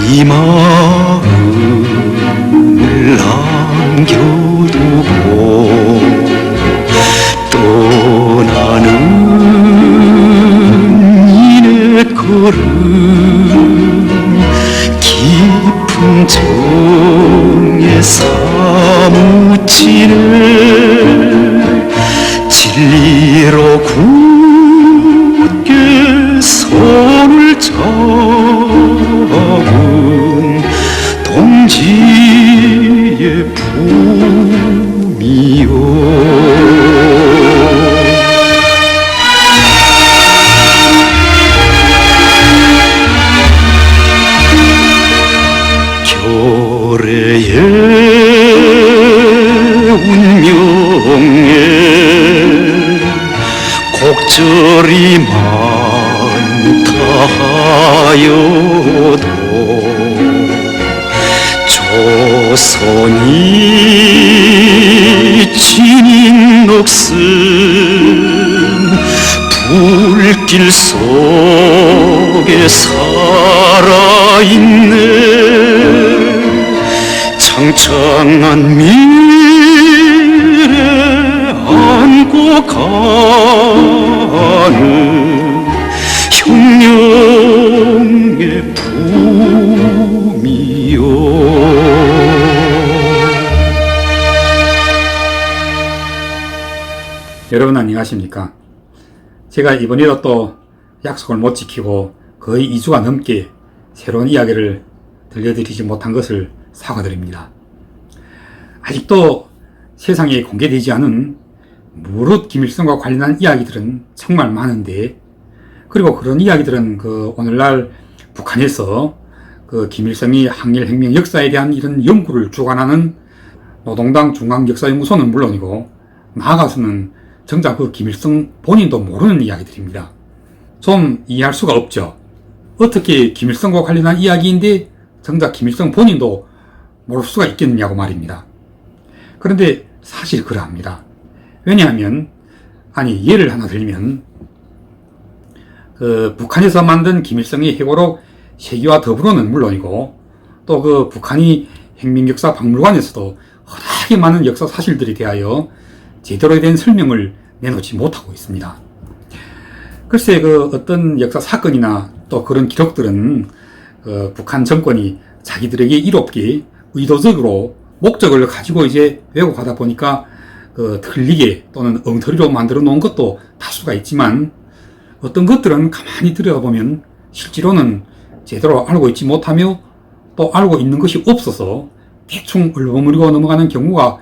이 마음을 남겨두고 떠나는 이내 걸음 깊은 정에 사무치네 진리로 굳게 손을 잡은 동지의 품이요 결의의 운명에 곡절이 많다 하여도 조선이 지닌 녹슨 불길 속에 살아있네 창창한 미래 안고 가는 혁명의 품이요. 여러분 안녕하십니까? 제가 이번에도 또 약속을 못 지키고 거의 2주가 넘게 새로운 이야기를 들려드리지 못한 것을 사과드립니다. 아직도 세상에 공개되지 않은 무릇 김일성과 관련한 이야기들은 정말 많은데, 그리고 그런 이야기들은 오늘날 북한에서 김일성이 항일혁명 역사에 대한 이런 연구를 주관하는 노동당 중앙역사연구소는 물론이고, 나아가서는 정작 김일성 본인도 모르는 이야기들입니다. 좀 이해할 수가 없죠. 어떻게 김일성과 관련한 이야기인데 정작 김일성 본인도 모를 수가 있겠느냐고 말입니다. 그런데 사실 그러합니다. 왜냐하면 예를 하나 들면 북한에서 만든 김일성의 회고록 세계와 더불어는 물론이고, 또 북한이 혁명역사박물관에서도 허다하게 많은 역사 사실들에 대하여 제대로 된 설명을 내놓지 못하고 있습니다. 글쎄 어떤 역사 사건이나 또 그런 기록들은 북한 정권이 자기들에게 이롭게 의도적으로 목적을 가지고 이제 왜곡하다 보니까 틀리게 또는 엉터리로 만들어 놓은 것도 다수가 있지만, 어떤 것들은 가만히 들여다보면 실제로는 제대로 알고 있지 못하며 또 알고 있는 것이 없어서 대충 얼버무리고 넘어가는 경우가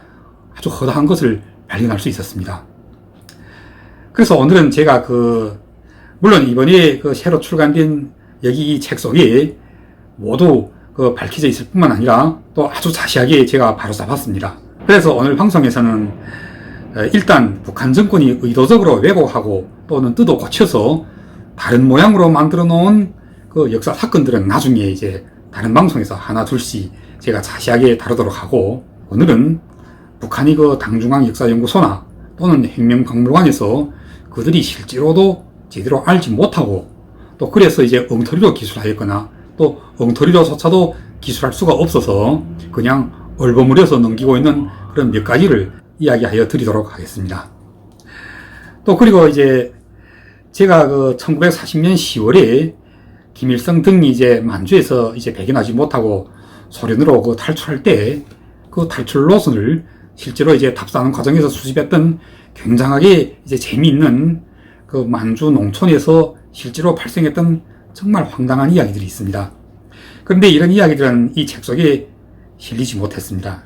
아주 허다한 것을 발견할 수 있었습니다. 그래서 오늘은 제가 물론 이번에 새로 출간된 여기 이 책 속에 모두 밝혀져 있을 뿐만 아니라 또 아주 자세하게 제가 바로잡았습니다. 그래서 오늘 방송에서는 일단 북한 정권이 의도적으로 왜곡하고 또는 뜯어 고쳐서 다른 모양으로 만들어 놓은 역사 사건들은 나중에 이제 다른 방송에서 하나 둘씩 제가 자세하게 다루도록 하고, 오늘은 북한이 당중앙역사연구소나 또는 혁명박물관에서 그들이 실제로도 제대로 알지 못하고, 또 그래서 이제 엉터리로 기술하였거나 또 엉터리로조차도 기술할 수가 없어서 그냥 얼버무려서 넘기고 있는 그런 몇 가지를 이야기하여 드리도록 하겠습니다. 또 그리고 이제 제가 1940년 10월에 김일성 등이 이제 만주에서 이제 배견하지 못하고 소련으로 탈출할 때 탈출 노선을 실제로 이제 탑승하는 과정에서 수집했던 굉장하게 이제 재미있는 만주 농촌에서 실제로 발생했던 정말 황당한 이야기들이 있습니다. 그런데 이런 이야기들은 이 책 속에 실리지 못했습니다.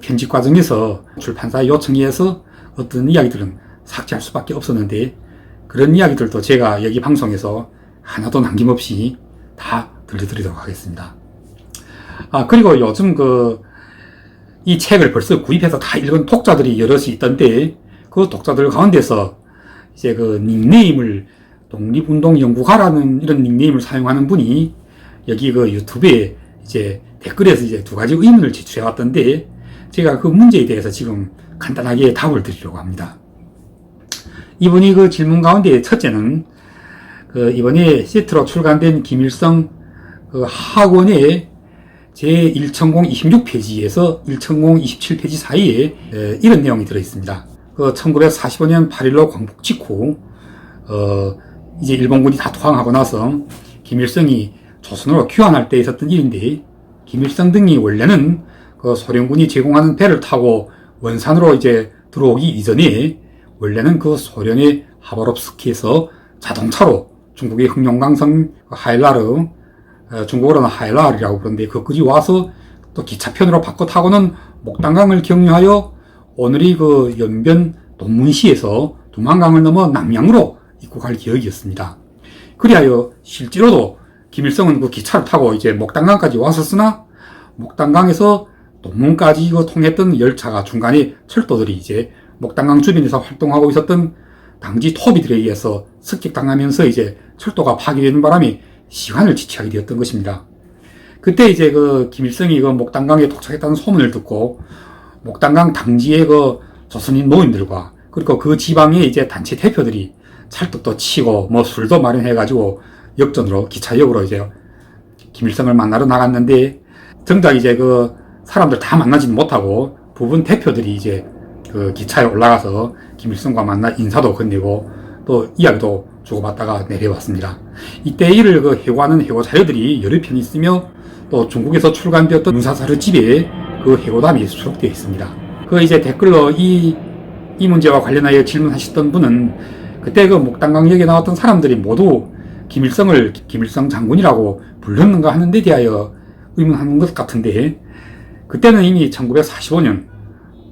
편집 과정에서 출판사의 요청에 의해서 어떤 이야기들은 삭제할 수밖에 없었는데, 그런 이야기들도 제가 여기 방송에서 하나도 남김없이 다 들려드리도록 하겠습니다. 그리고 요즘 이 책을 벌써 구입해서 다 읽은 독자들이 여럿이 있던데, 그 독자들 가운데서 이제 닉네임을 독립운동연구가라는 이런 닉네임을 사용하는 분이 여기 유튜브에 이제 댓글에서 이제 두 가지 의문을 제출해 왔던데, 제가 그 문제에 대해서 지금 간단하게 답을 드리려고 합니다. 이분이 질문 가운데 첫째는 이번에 세트로 출간된 김일성 학원의 제1026 페이지에서 1027 페이지 사이에 이런 내용이 들어있습니다. 그 1945년 8.15 광복 직후 이제 일본군이 다 투항하고 나서 김일성이 조선으로 귀환할 때 있었던 일인데, 김일성 등이 원래는 그 소련군이 제공하는 배를 타고 원산으로 이제 들어오기 이전에 원래는 그 소련의 하바롭스키에서 자동차로 중국의 흑룡강성 하일라르, 중국어로는 하일라르이라고 그러는데, 거기까지 와서 또 기차편으로 바꿔 타고는 목단강을 경유하여 오늘이 그 연변 돈문시에서 두만강을 넘어 남양으로 입국할 계획이었습니다. 그리하여 실제로도 김일성은 그 기차를 타고 이제 목단강까지 왔었으나, 목단강에서 돈문까지 통했던 열차가 중간에 철도들이 이제 목단강 주변에서 활동하고 있었던 당지 토비들에 의해서 습격당하면서 이제 철도가 파괴되는 바람에 시간을 지체하게 되었던 것입니다. 그때 이제 그 김일성이 그 목단강에 도착했다는 소문을 듣고 목단강 당지의 그 조선인 노인들과 그리고 그 지방의 이제 단체 대표들이 찰떡도 치고 뭐 술도 마련해가지고 역전으로 기차역으로 이제 김일성을 만나러 나갔는데, 정작 이제 그 사람들 다 만나지는 못하고 부분 대표들이 이제 그 기차에 올라가서 김일성과 만나 인사도 건네고 또 이야기도 주고받다가 내려왔습니다. 이때 이를 그 해고하는 해고 자료들이 여러 편 있으며, 또 중국에서 출간되었던 문사사료집에 그 해고담이 수록되어 있습니다. 그 이제 댓글로 이 문제와 관련하여 질문하셨던 분은, 그때 그 목단강역에 나왔던 사람들이 모두 김일성을 김일성 장군이라고 불렀는가 하는 데 대하여 의문하는 것 같은데, 그때는 이미 1945년,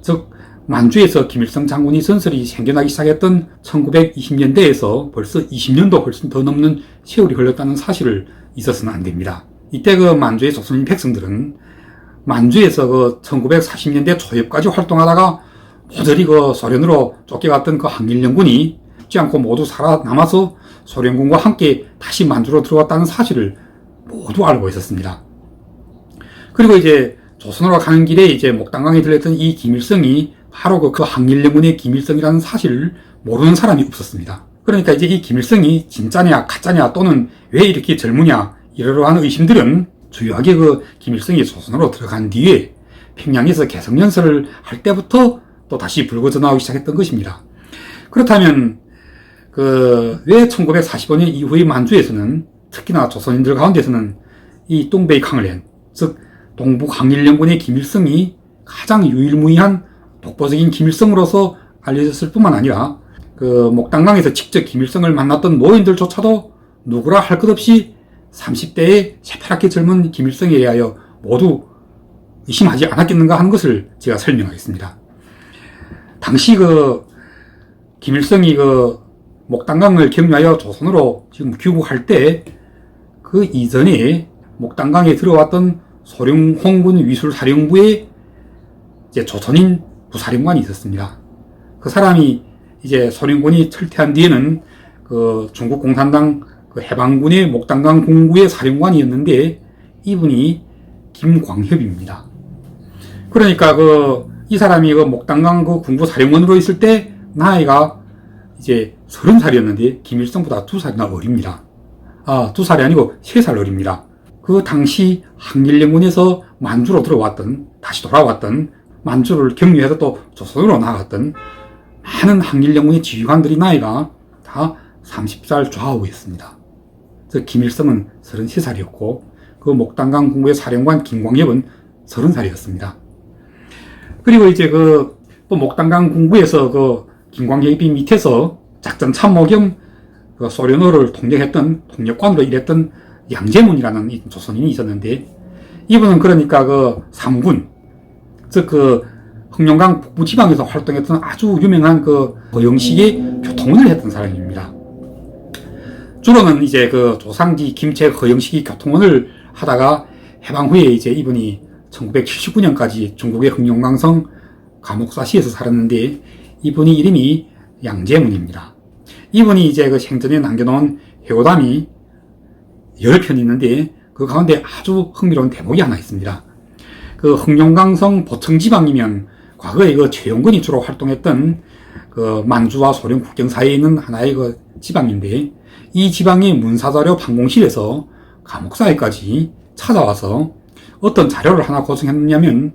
즉 만주에서 김일성 장군이 전설이 생겨나기 시작했던 1920년대에서 벌써 20년도 훨씬 더 넘는 세월이 흘렀다는 사실을 잊어서는 안 됩니다. 이때 그 만주의 조선인 백성들은 만주에서 그 1940년대 초엽까지 활동하다가 모조리 그 소련으로 쫓겨갔던 그 항일연군이 죽지 않고 모두 살아남아서 소련군과 함께 다시 만주로 들어왔다는 사실을 모두 알고 있었습니다. 그리고 이제 조선으로 가는 길에 이제 목단강에 들렸던 이 김일성이 바로 그 항일연군의 김일성이라는 사실을 모르는 사람이 없었습니다. 그러니까 이제 이 김일성이 진짜냐 가짜냐 또는 왜 이렇게 젊으냐 이러한 의심들은 주요하게 그 김일성이 조선으로 들어간 뒤에 평양에서 개성연설을 할 때부터 또 다시 불거져 나오기 시작했던 것입니다. 그렇다면 왜 1945년 이후의 만주에서는, 특히나 조선인들 가운데서는 이 뚱베이캉을렌, 즉 동북항일연군의 김일성이 가장 유일무이한 독보적인 김일성으로서 알려졌을 뿐만 아니라 그 목단강에서 직접 김일성을 만났던 노인들조차도 누구라 할 것 없이 30대의 새파랗게 젊은 김일성에 대하여 모두 의심하지 않았겠는가 하는 것을 제가 설명하겠습니다. 당시 그 김일성이 그 목단강을 경유하여 조선으로 지금 귀국할 때 그 이전에 목단강에 들어왔던 소련 홍군 위술사령부의 이제 조선인 부사령관이 있었습니다. 그 사람이 이제 소련군이 철퇴한 뒤에는 그 중국 공산당 그 해방군의 목단강 공구의 사령관이었는데, 이분이 김광협입니다. 그러니까 이 사람이 그 목단강 그 군부 사령관으로 있을 때 나이가 이제 30살이었는데 김일성보다 2살이나 어립니다. 2살이 아니고 3살 어립니다. 그 당시 항일연군에서 만주로 다시 돌아왔던, 만주를 경유해서 또 조선으로 나갔던 많은 항일연군의 지휘관들이 나이가 다 30살 좌우였습니다. 그래서 김일성은 33살이었고, 그 목단강 군부의 사령관 김광협은 30살이었습니다. 그리고 이제 또 목단강 군부에서 그 김광협이 밑에서 작전 참모 겸 소련어를 통역했던 통역관으로 일했던 양제문이라는 조선인이 있었는데, 이분은 그러니까 그 삼군, 즉 흑룡강 북부 지방에서 활동했던 아주 유명한 허영식의 교통원을 했던 사람입니다. 주로는 이제 조상지 김책 허영식이 교통원을 하다가 해방 후에 이제 이분이 1979년까지 중국의 흑룡강성 감옥사시에서 살았는데, 이분이 이름이 양제문입니다. 이분이 이제 생전에 남겨놓은 회고담이 여러 편이 있는데, 그 가운데 아주 흥미로운 대목이 하나 있습니다. 흑룡강성 보청지방이면 과거에 최용근이 주로 활동했던 만주와 소련 국경 사이에 있는 하나의 지방인데, 이 지방의 문사자료 판공실에서 감옥사에까지 찾아와서 어떤 자료를 하나 고증했느냐면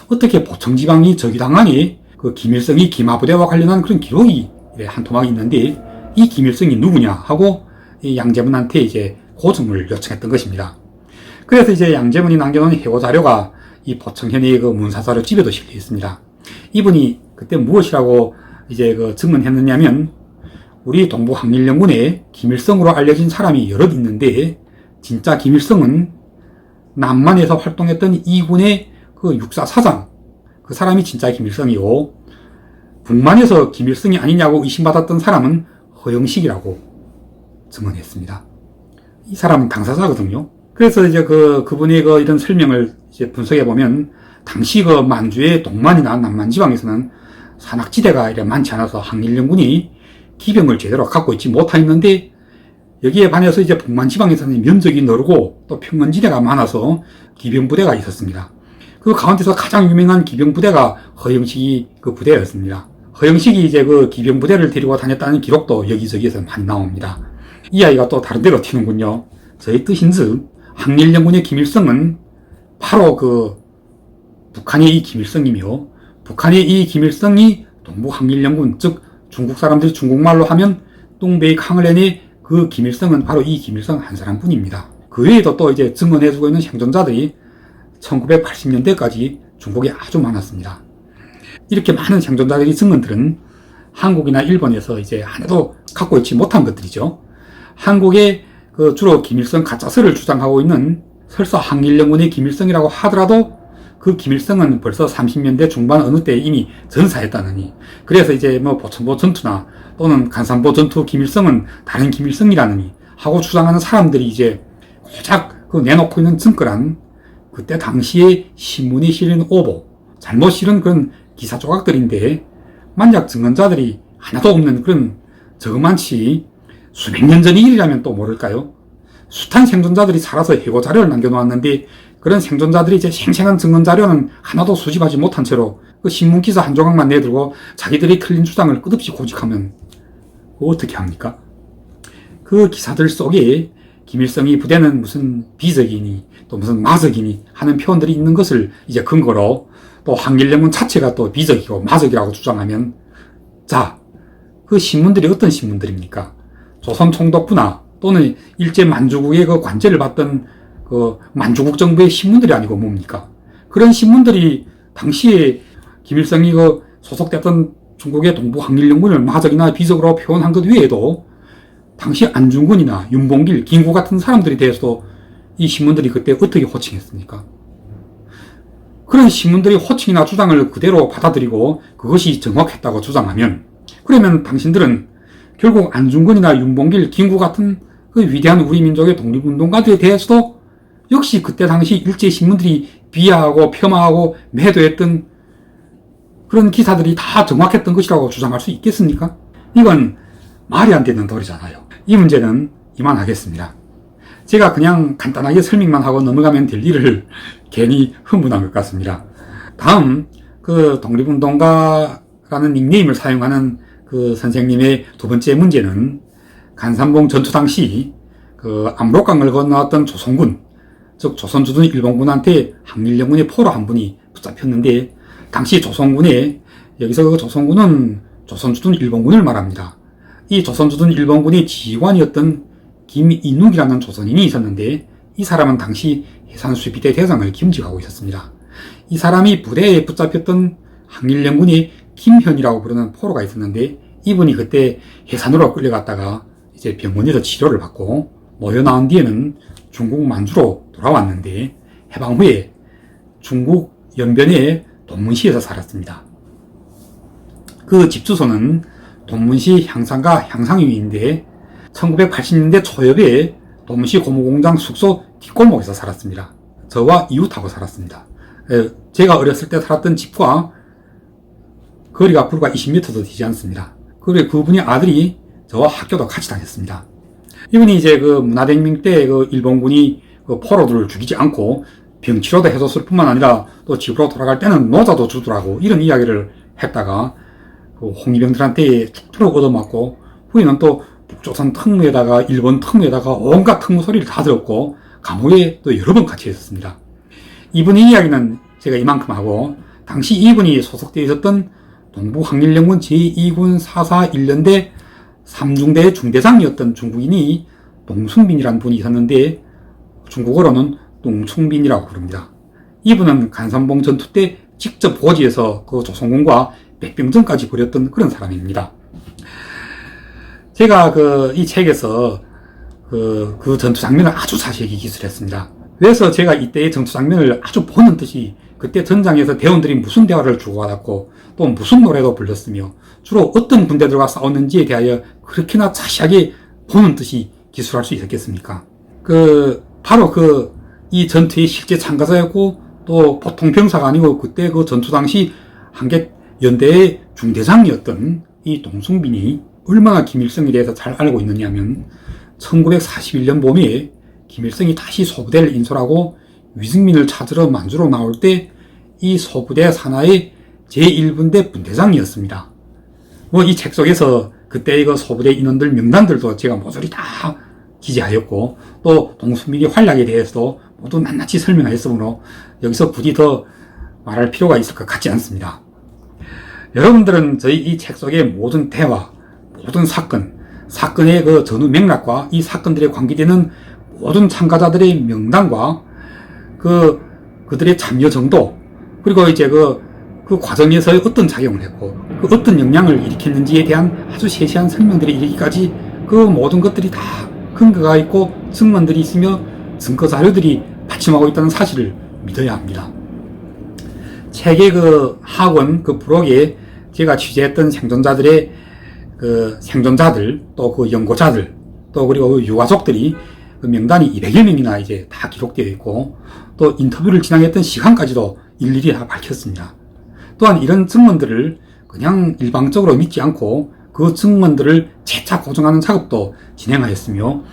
어떻게 보청지방이 저기당하니 그 김일성이 기마부대와 관련한 그런 기록이 한 토막이 있는데 이 김일성이 누구냐 하고 이 양제문한테 이제 고증을 요청했던 것입니다. 그래서 이제 양제문이 남겨놓은 해고 자료가 이 보청현의 그 문사자료 집에도 실려 있습니다. 이분이 그때 무엇이라고 이제 그 증언했느냐면 우리 동부항일연군에 김일성으로 알려진 사람이 여럿 있는데 진짜 김일성은 남만에서 활동했던 이군의 그 육사 사장 그 사람이 진짜 김일성이고 북만에서 김일성이 아니냐고 의심받았던 사람은 허영식이라고 증언했습니다. 이 사람은 당사자거든요. 그래서 이제 그분의 이런 설명을 이제 분석해 보면 당시 만주의 동만이나 남만 지방에서는 산악지대가 이래 많지 않아서 항일연군이 기병을 제대로 갖고 있지 못하였는데 여기에 반해서 이제 북만 지방에서는 면적이 넓고 또 평원지대가 많아서 기병부대가 있었습니다. 그 가운데서 가장 유명한 기병부대가 허영식이 그 부대였습니다. 허영식이 이제 그 기병부대를 데리고 다녔다는 기록도 여기저기에서 많이 나옵니다. 이 아이가 또 다른 데로 튀는군요. 저의 뜻인즉 항일연군의 김일성은 바로 북한의 이 김일성이며 북한의 이 김일성이 동부항일연군 즉 중국 사람들이 중국말로 하면 뚱베이 캉을렌의 그 김일성은 바로 이 김일성 한 사람뿐입니다. 그 외에도 또 이제 증언해주고 있는 생존자들이 1980년대까지 중국에 아주 많았습니다. 이렇게 많은 생존자들의 증언들은 한국이나 일본에서 이제 하나도 갖고 있지 못한 것들이죠. 한국에 주로 김일성 가짜설을 주장하고 있는 설사 항일연군의 김일성이라고 하더라도 그 김일성은 벌써 30년대 중반 어느 때 이미 전사했다느니 그래서 이제 보천보 전투나 또는 간산보 전투 김일성은 다른 김일성이라느니 하고 주장하는 사람들이 이제 고작 내놓고 있는 증거란 그때 당시에 신문에 실린 오보, 잘못 실은 그런 기사 조각들인데 만약 증언자들이 하나도 없는 그런 저그만치 수백 년 전의 일이라면 또 모를까요? 숱한 생존자들이 살아서 해고 자료를 남겨놓았는데 그런 생존자들이 이제 생생한 증언 자료는 하나도 수집하지 못한 채로 그 신문 기사 한 조각만 내들고 자기들이 틀린 주장을 끝없이 고집하면 어떻게 합니까? 그 기사들 속에 김일성이 부대는 무슨 비적이니 또 무슨 마적이니 하는 표현들이 있는 것을 이제 근거로 또 항일연군 자체가 또 비적이고 마적이라고 주장하면 자, 그 신문들이 어떤 신문들입니까? 조선총독부나 또는 일제 만주국의 그 관제를 받던 그 만주국 정부의 신문들이 아니고 뭡니까? 그런 신문들이 당시에 김일성이 소속됐던 중국의 동부항일연군을 마적이나 비적으로 표현한 것 외에도 당시 안중근이나 윤봉길, 김구 같은 사람들에 대해서도 이 신문들이 그때 어떻게 호칭했습니까? 그런 신문들이 호칭이나 주장을 그대로 받아들이고 그것이 정확했다고 주장하면 그러면 당신들은 결국 안중근이나 윤봉길, 김구 같은 그 위대한 우리 민족의 독립운동가들에 대해서도 역시 그때 당시 일제 신문들이 비하하고 폄하하고 매도했던 그런 기사들이 다 정확했던 것이라고 주장할 수 있겠습니까? 이건 말이 안 되는 도리잖아요. 이 문제는 이만하겠습니다. 제가 그냥 간단하게 설명만 하고 넘어가면 될 일을 괜히 흥분한 것 같습니다. 다음 독립운동가라는 닉네임을 사용하는 그 선생님의 두 번째 문제는 간산봉 전투 당시 압록강을 건너왔던 조선군, 즉 조선주둔 일본군한테 항일연군의 포로 한 분이 붙잡혔는데 당시 조선군에 여기서 조선군은 조선주둔 일본군을 말합니다. 이 조선주둔 일본군의 지휘관이었던 김인욱이라는 조선인이 있었는데 이 사람은 당시 해산수비대 대장을 겸직하고 있었습니다. 이 사람이 부대에 붙잡혔던 항일연군의 김현이라고 부르는 포로가 있었는데 이분이 그때 해산으로 끌려갔다가 이제 병원에서 치료를 받고 모여 나온 뒤에는 중국 만주로 돌아왔는데 해방 후에 중국 연변의 돈문시에서 살았습니다. 그 집 주소는 돈문시 향상가 향상위인데 1980년대 초엽에 돈문시 고무공장 숙소 뒷골목에서 살았습니다. 저와 이웃하고 살았습니다. 제가 어렸을 때 살았던 집과 거리가 불과 20m도 되지 않습니다. 그리고 그분의 아들이 저와 학교도 같이 다녔습니다. 이분이 이제 문화대혁명 때 일본군이 포로들을 죽이지 않고 병치료도 해줬을 뿐만 아니라 또 집으로 돌아갈 때는 노자도 주더라고 이런 이야기를 했다가 홍위병들한테 죽도록 얻어맞고 후에는 또 북조선 특무에다가 일본 특무에다가 온갖 특무 소리를 다 들었고 감옥에 또 여러 번 같이 있었습니다. 이분의 이야기는 제가 이만큼 하고, 당시 이분이 소속되어 있었던 동부항일연군 제2군 441연대 3중대 중대장이었던 중국인이 농순빈이라는 분이 있었는데, 중국어로는 농충빈이라고 부릅니다. 이분은 간산봉 전투 때 직접 고지에서 그 조선군과 백병전까지 벌였던 그런 사람입니다. 제가 이 책에서 그 전투 장면을 아주 자세히 기술했습니다. 그래서 제가 이때의 전투 장면을 아주 보는 듯이 그때 전장에서 대원들이 무슨 대화를 주고받았고 또 무슨 노래도 불렀으며 주로 어떤 군대들과 싸웠는지에 대하여 그렇게나 자세하게 보는 듯이 기술할 수 있었겠습니까? 바로 이 전투의 실제 참가자였고 또 보통 병사가 아니고 그때 그 전투 당시 한개 연대의 중대장이었던 이 동순빈이 얼마나 김일성에 대해서 잘 알고 있느냐면 1941년 봄에 김일성이 다시 소부대를 인솔하고 위승민을 찾으러 만주로 나올 때 이 소부대 산하의 제1분대 분대장이었습니다. 이 책 속에서 그때의 그 소부대 인원들 명단들도 제가 모조리 다 기재하였고 또 동순빈의 활약에 대해서도 모두 낱낱이 설명하였으므로 여기서 굳이 더 말할 필요가 있을 것 같지 않습니다. 여러분들은 저희 이 책 속의 모든 대화, 모든 사건의 그 전후 맥락과 이 사건들에 관계되는 모든 참가자들의 명단과 그들의 참여 정도, 그리고 이제 그 과정에서 어떤 작용을 했고, 어떤 영향을 일으켰는지에 대한 아주 세세한 설명들이 이르기까지 그 모든 것들이 다 근거가 있고 증언들이 있으며 증거 자료들이 받침하고 있다는 사실을 믿어야 합니다. 책의 하권 부록에 제가 취재했던 생존자들의 생존자들, 또 연고자들, 또 그리고 유가족들이 명단이 200여 명이나 이제 다 기록되어 있고, 또 인터뷰를 진행했던 시간까지도 일일이 다 밝혔습니다. 또한 이런 증언들을 그냥 일방적으로 믿지 않고 그 증언들을 재차 고증하는 작업도 진행하였으며,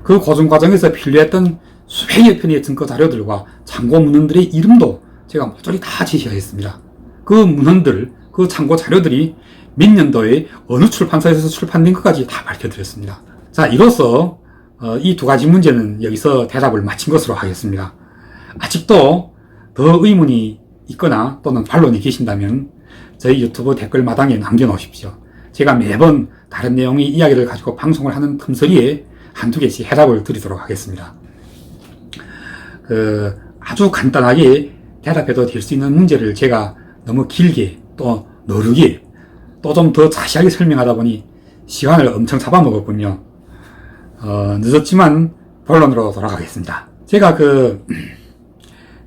그 고증 과정에서 필요했던 수백여 편의 증거 자료들과 참고 문헌들의 이름도 제가 모조리 다 제시하였습니다. 그 문헌들, 그 참고 자료들이 몇 년도에 어느 출판사에서 출판된 것까지 다 밝혀드렸습니다. 자, 이로써 이 두 가지 문제는 여기서 대답을 마친 것으로 하겠습니다. 아직도 더 의문이 있거나 또는 반론이 계신다면 저희 유튜브 댓글마당에 남겨놓으십시오. 제가 매번 다른 내용의 이야기를 가지고 방송을 하는 틈서리에 한두 개씩 해답을 드리도록 하겠습니다. 아주 간단하게 대답해도 될 수 있는 문제를 제가 너무 길게 또 너르게 또 좀 더 자세하게 설명하다 보니 시간을 엄청 잡아먹었군요. 늦었지만 본론으로 돌아가겠습니다. 제가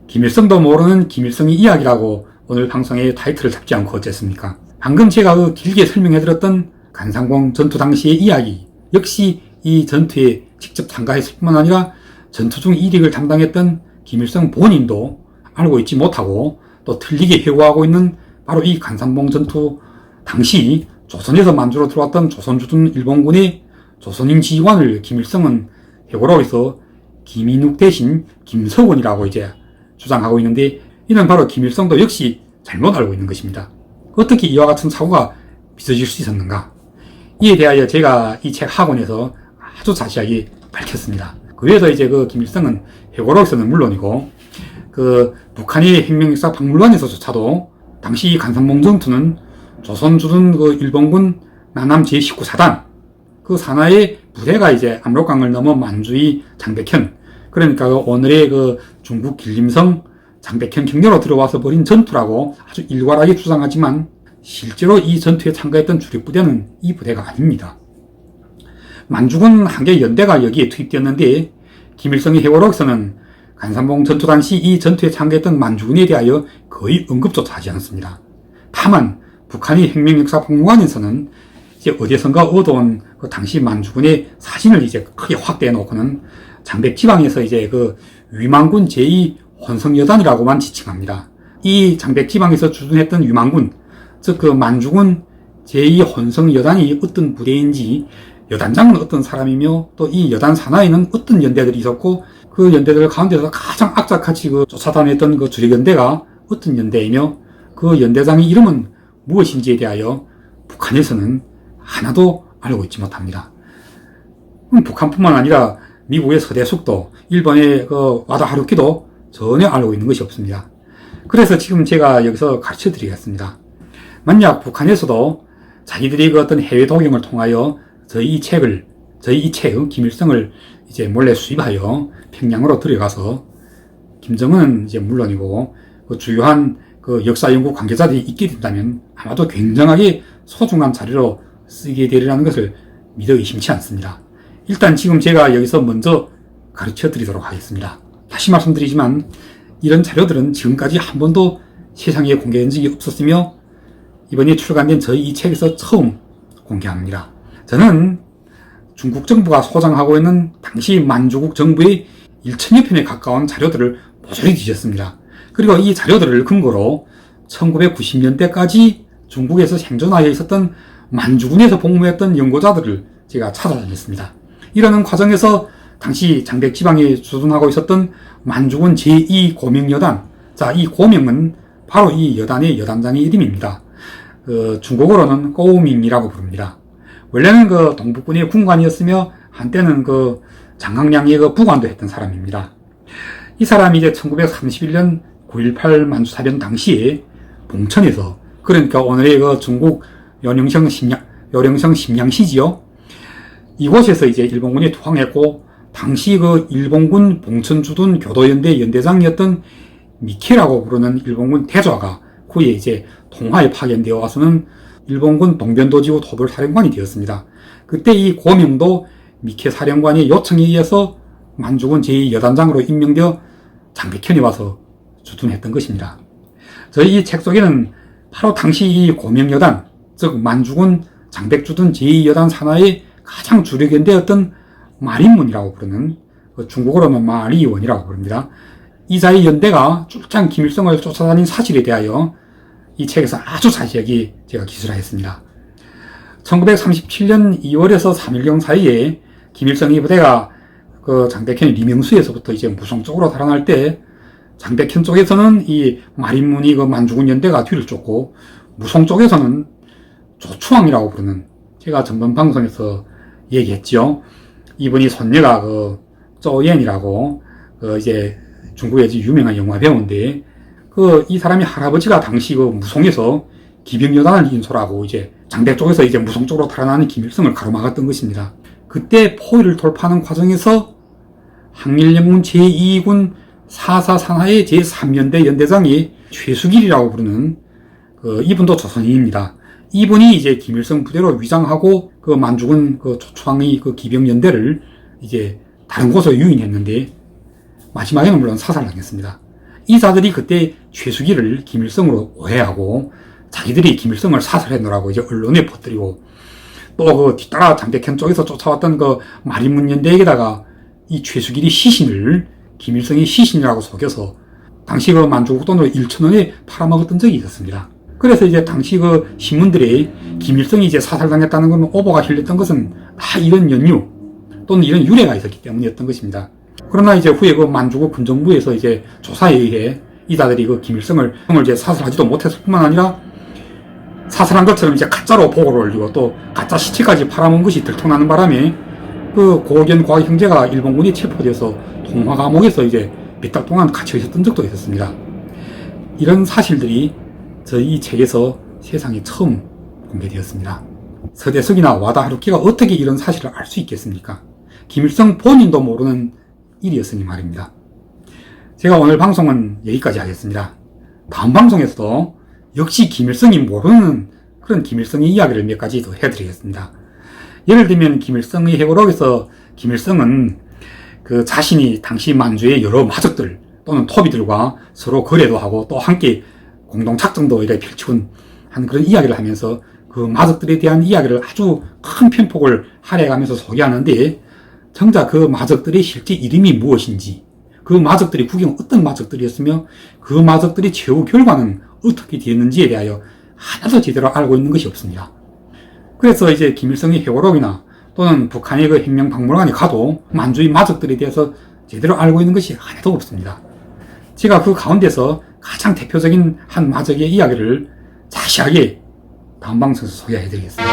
김일성도 모르는 김일성의 이야기라고 오늘 방송에 타이틀을 잡지 않고 어쨌습니까? 방금 제가 길게 설명해드렸던 간산봉 전투 당시의 이야기 역시 이 전투에 직접 참가했을 뿐만 아니라 전투 중 이익을 담당했던 김일성 본인도 알고 있지 못하고 또 틀리게 회고하고 있는 바로 이 간산봉 전투 당시 조선에서 만주로 들어왔던 조선주둔 일본군의 조선인 지휘관을 김일성은 회고록에서 김인욱 대신 김석원이라고 이제 주장하고 있는데, 이는 바로 김일성도 역시 잘못 알고 있는 것입니다. 어떻게 이와 같은 사고가 빚어질 수 있었는가? 이에 대하여 제가 이 책 학원에서 아주 자세하게 밝혔습니다. 그 외에도 이제 김일성은 회고록에서는 물론이고 북한의 혁명역사 박물관에서조차도 당시 이 간산봉 전투는 조선주둔 일본군 남남 제19사단 그 산하의 부대가 이제 압록강을 넘어 만주의 장백현, 그러니까 오늘의 중국 길림성 장백현 경로로 들어와서 벌인 전투라고 아주 일괄하게 주장하지만 실제로 이 전투에 참가했던 주력부대는 이 부대가 아닙니다. 만주군 한 개 연대가 여기에 투입되었는데, 김일성의 회고록에서는 간산봉 전투 당시 이 전투에 참가했던 만주군에 대하여 거의 언급조차 하지 않습니다. 다만 북한의 혁명역사 박물관에서는 이제 어디선가 얻어온 당시 만주군의 사진을 이제 크게 확대해 놓고는 장백 지방에서 이제 위만군 제2 혼성여단이라고만 지칭합니다. 이 장백 지방에서 주둔했던 위만군, 즉 만주군 제2 혼성여단이 어떤 부대인지, 여단장은 어떤 사람이며 또 이 여단 산하에는 어떤 연대들이 있었고 그 연대들 가운데서 가장 악착같이 쫓아다녔던 주력연대가 어떤 연대이며 그 연대장의 이름은 무엇인지에 대하여 북한에서는 하나도 알고 있지 못합니다. 북한뿐만 아니라 미국의 서대숙도, 일본의 와다 하루키도 전혀 알고 있는 것이 없습니다. 그래서 지금 제가 여기서 가르쳐 드리겠습니다. 만약 북한에서도 자기들이 그 어떤 해외 도경을 통하여 저희 이 책의 김일성을 이제 몰래 수입하여 평양으로 들어가서 김정은은 이제 물론이고 그 주요한 그 역사 연구 관계자들이 있게 된다면 아마도 굉장하게 소중한 자료로 쓰게 되리라는 것을 믿어 의심치 않습니다. 일단 지금 제가 여기서 먼저 가르쳐 드리도록 하겠습니다. 다시 말씀드리지만 이런 자료들은 지금까지 한 번도 세상에 공개된 적이 없었으며 이번에 출간된 저희 이 책에서 처음 공개합니다. 저는 중국 정부가 소장하고 있는 당시 만주국 정부의 1000여 편에 가까운 자료들을 모조리 뒤졌습니다. 그리고 이 자료들을 근거로 1990년대까지 중국에서 생존하여 있었던 만주군에서 복무했던 연구자들을 제가 찾아다녔습니다. 이러는 과정에서 당시 장백 지방에 주둔하고 있었던 만주군 제2고명여단, 자, 이 고명은 바로 이 여단의 여단장의 이름입니다. 중국어로는 꼬우밍이라고 부릅니다. 원래는 그 동북군의 군관이었으며 한때는 그 장강량의 그 부관도 했던 사람입니다. 이 사람이 이제 1931년 9.18 만주사변 당시에 봉천에서, 그러니까 오늘의 그 중국 요령성 심양시지요. 이곳에서 이제 일본군이 투항했고, 당시 그 일본군 봉천주둔 교도연대 연대장이었던 미케라고 부르는 일본군 대좌가 그에 이제 통화에 파견되어 와서는 일본군 동변도지구 도벌사령관이 되었습니다. 그때 이 고명도 미케 사령관의 요청에 의해서 만주군 제2여단장으로 임명되어 장백현에 와서 주둔했던 것입니다. 저희 이 책 속에는 바로 당시 이 고명여단, 즉 만주군 장백주둔 제2여단 산하의 가장 주력연대였던 마린문이라고 부르는, 중국어로는 마리원이라고 부릅니다. 이 자의 연대가 출장 김일성을 쫓아다닌 사실에 대하여 이 책에서 아주 자세하게 제가 기술하였습니다. 1937년 2월에서 3일경 사이에 김일성의 부대가 그 장백현 리명수에서부터 이제 무성 쪽으로 달아날 때, 장백현 쪽에서는 이 마린문이 그 만주군 연대가 뒤를 쫓고, 무성 쪽에서는 조추왕이라고 부르는, 제가 전번 방송에서 얘기했죠. 이분이 손녀가 그 쪼옌이라고 그 이제 중국의 유명한 영화 배우인데, 이 사람이 할아버지가 당시 그 무송에서 기병여단을 인솔하고 이제 장백 쪽에서 이제 무송 쪽으로 달아나는 김일성을 가로막았던 것입니다. 그때 포위를 돌파하는 과정에서 항일연문 제2군 4사 산하의 제3연대 연대장이 최수길이라고 부르는 이분도 조선인입니다. 이분이 이제 김일성 부대로 위장하고 그 만주군 그 조추왕의 그 기병연대를 이제 다른 곳으로 유인했는데 마지막에는 물론 사살당했습니다. 이 자들이 그때 최수길을 김일성으로 오해하고 자기들이 김일성을 사살했노라고 이제 언론에 퍼뜨리고, 또 그 뒤따라 장백현 쪽에서 쫓아왔던 그 마린문 연대에게다가 이 최수길이 시신을 김일성이 시신이라고 속여서 당시 그 만주국 돈으로 1,000원에 팔아먹었던 적이 있었습니다. 그래서 이제 당시 그 신문들이 김일성이 이제 사살당했다는 건 오보가 실렸던 것은 다 이런 연유 또는 이런 유래가 있었기 때문이었던 것입니다. 그러나 이제 후에 그 만주국 군정부에서 이제 조사에 의해 이자들이 그 김일성을 이제 사살하지도 못했을 뿐만 아니라 사살한 것처럼 이제 가짜로 보고를 올리고 또 가짜 시체까지 팔아먹은 것이 들통나는 바람에 그 고견 과학 형제가 일본군이 체포돼서 통화 감옥에서 이제 몇 달 동안 갇혀 있었던 적도 있었습니다. 이런 사실들이 저희 이 책에서 세상에 처음 공개되었습니다. 서대석이나 와다 하루키가 어떻게 이런 사실을 알 수 있겠습니까? 김일성 본인도 모르는 일이었으니 말입니다. 제가 오늘 방송은 여기까지 하겠습니다. 다음 방송에서도 역시 김일성이 모르는 그런 김일성의 이야기를 몇 가지 더 해드리겠습니다. 예를 들면 김일성의 회고록에서 김일성은 그 자신이 당시 만주의 여러 마적들 또는 토비들과 서로 거래도 하고 또 함께 공동작전도 이렇게 펼치곤 한 그런 이야기를 하면서 그 마적들에 대한 이야기를 아주 큰 편폭을 할애하면서 소개하는데, 정작 그 마적들의 실제 이름이 무엇인지, 그 마적들이 국경 어떤 마적들이었으며 그 마적들의 최후 결과는 어떻게 되었는지에 대하여 하나도 제대로 알고 있는 것이 없습니다. 그래서 이제 김일성의 회고록이나 또는 북한의 그 혁명박물관에 가도 만주의 마적들에 대해서 제대로 알고 있는 것이 하나도 없습니다. 제가 그 가운데서 가장 대표적인 한 마적의 이야기를 자세하게 다음 방송에서 소개해드리겠습니다.